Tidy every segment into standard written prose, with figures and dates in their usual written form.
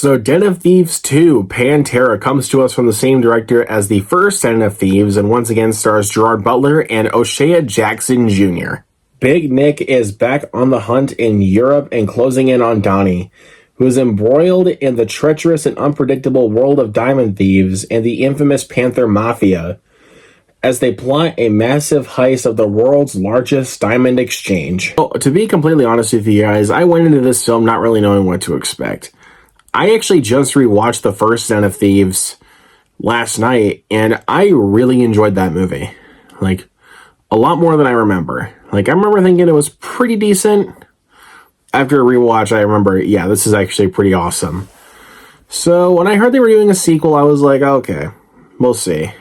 So, Den of Thieves 2, Pantera, comes to us from the same director as the first Den of Thieves, and once again stars Gerard Butler and O'Shea Jackson Jr. Big Nick is back on the hunt in Europe and closing in on Donnie, who is embroiled in the treacherous and unpredictable world of diamond thieves and the infamous Panther Mafia, as they plot a massive heist of the world's largest diamond exchange. Well, to be completely honest with you guys, I went into this film not really knowing what to expect. I actually just rewatched the first Den of Thieves last night, and I really enjoyed that movie. Like, a lot more than I remember. Like, I remember thinking it was pretty decent. After a rewatch, I remember, yeah, this is actually pretty awesome. So, when I heard they were doing a sequel, I was like, okay, we'll see.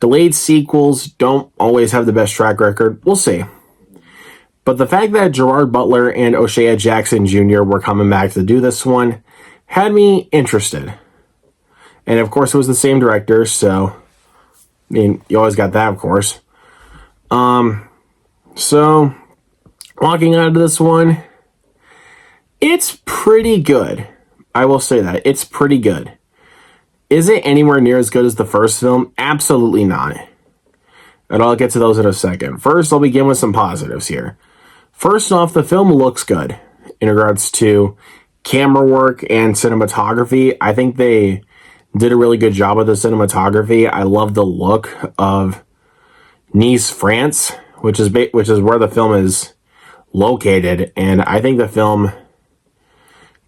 Delayed sequels don't always have the best track record. We'll see. But the fact that Gerard Butler and O'Shea Jackson Jr. were coming back to do this one had me interested. And of course, it was the same director, so I mean, you always got that, of course. So walking out of this one, it's pretty good. I will say that. It's pretty good. Is it anywhere near as good as the first film? Absolutely not. And I'll get to those in a second. First, I'll begin with some positives here. First off, the film looks good in regards to camera work and cinematography. I think they did a really good job with the cinematography. I love the look of Nice, France, which is where the film is located, and I think the film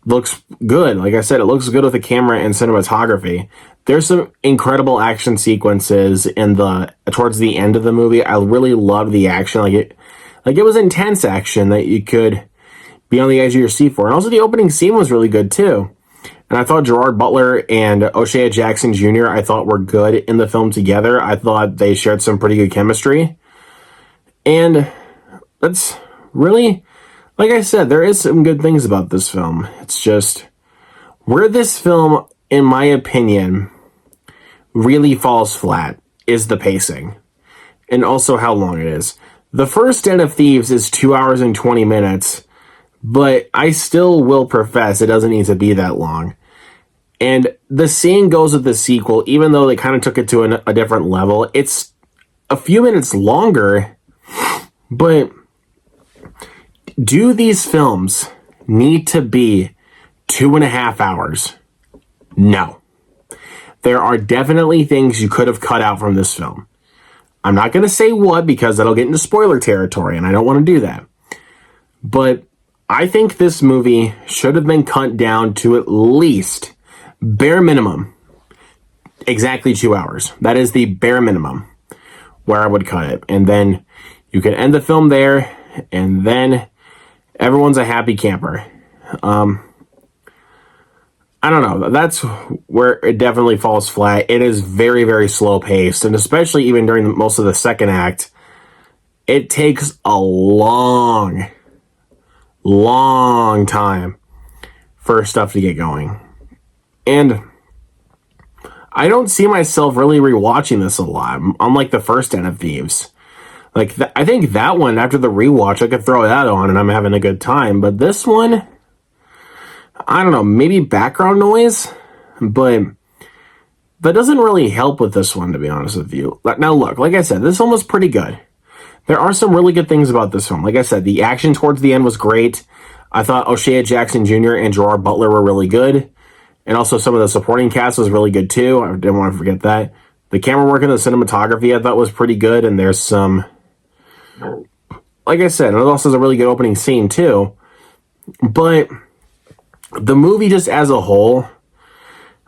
looks good. Like I said, it looks good with the camera and cinematography. There's some incredible action sequences towards the end of the movie. I really love the action. It was intense action that you could be on the edge of your seat for. And also the opening scene was really good too. And I thought Gerard Butler and O'Shea Jackson Jr. I thought were good in the film together. I thought they shared some pretty good chemistry. And that's really, like I said, there is some good things about this film. It's just where this film, in my opinion, really falls flat is the pacing. And also how long it is. The first Den of Thieves is 2 hours and 20 minutes. But I still will profess it doesn't need to be that long. And the same goes with the sequel, even though they kind of took it to a different level. It's a few minutes longer, but do these films need to be 2.5 hours? No. There are definitely things you could have cut out from this film. I'm not going to say what, because that'll get into spoiler territory, and I don't want to do that. But I think this movie should have been cut down to at least, bare minimum, exactly 2 hours. That is the bare minimum where I would cut it. And then you can end the film there, and then everyone's a happy camper. I don't know. That's where it definitely falls flat. It is very, very slow paced, and especially even during most of the second act, it takes a long time for stuff to get going. And I don't see myself really rewatching this a lot, unlike the first Den of Thieves. I think that one, after the rewatch, I could throw that on and I'm having a good time. But this one, I don't know, maybe background noise, but that doesn't really help with this one, to be honest with you. Now look, like I said, this film was pretty good. There are some really good things about this film. Like I said, the action towards the end was great. I thought O'Shea Jackson Jr. and Gerard Butler were really good. And also some of the supporting cast was really good too. I didn't want to forget that. The camera work and the cinematography I thought was pretty good. And there's some, like I said, it also has a really good opening scene too. But the movie just as a whole,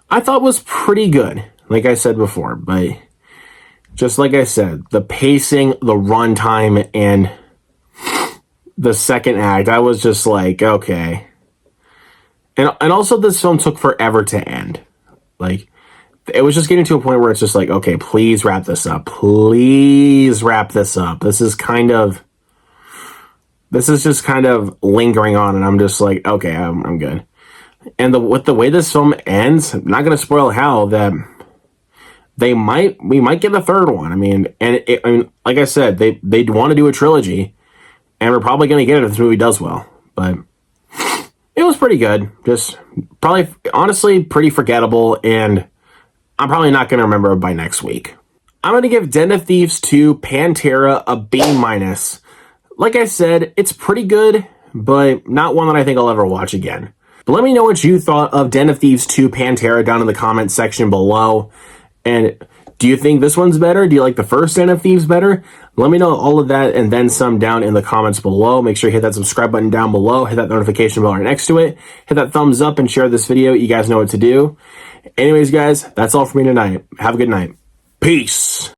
I thought was pretty good. Like I said before, but just like I said, the pacing, the runtime, and the second act, I was just like, okay. And also this film took forever to end. Like, it was just getting to a point where it's just like, okay, please wrap this up. Please wrap this up. This is just kind of lingering on, and I'm just like, okay, I'm good. And with the way this film ends, I'm not going to spoil how, that we might get a third one. I mean, like I said, they want to do a trilogy, and we're probably going to get it if this movie does well. But It was pretty good. Just probably, honestly, pretty forgettable, and I'm probably not going to remember it by next week. I'm going to give Den of Thieves 2 Pantera a B-. Like I said, it's pretty good, but not one that I think I'll ever watch again. But let me know what you thought of Den of Thieves 2 Pantera down in the comments section below. And do you think this one's better? Do you like the first Den of Thieves better? Let me know all of that and then some down in the comments below. Make sure you hit that subscribe button down below. Hit that notification bell right next to it. Hit that thumbs up and share this video. You guys know what to do. Anyways, guys, that's all for me tonight. Have a good night. Peace.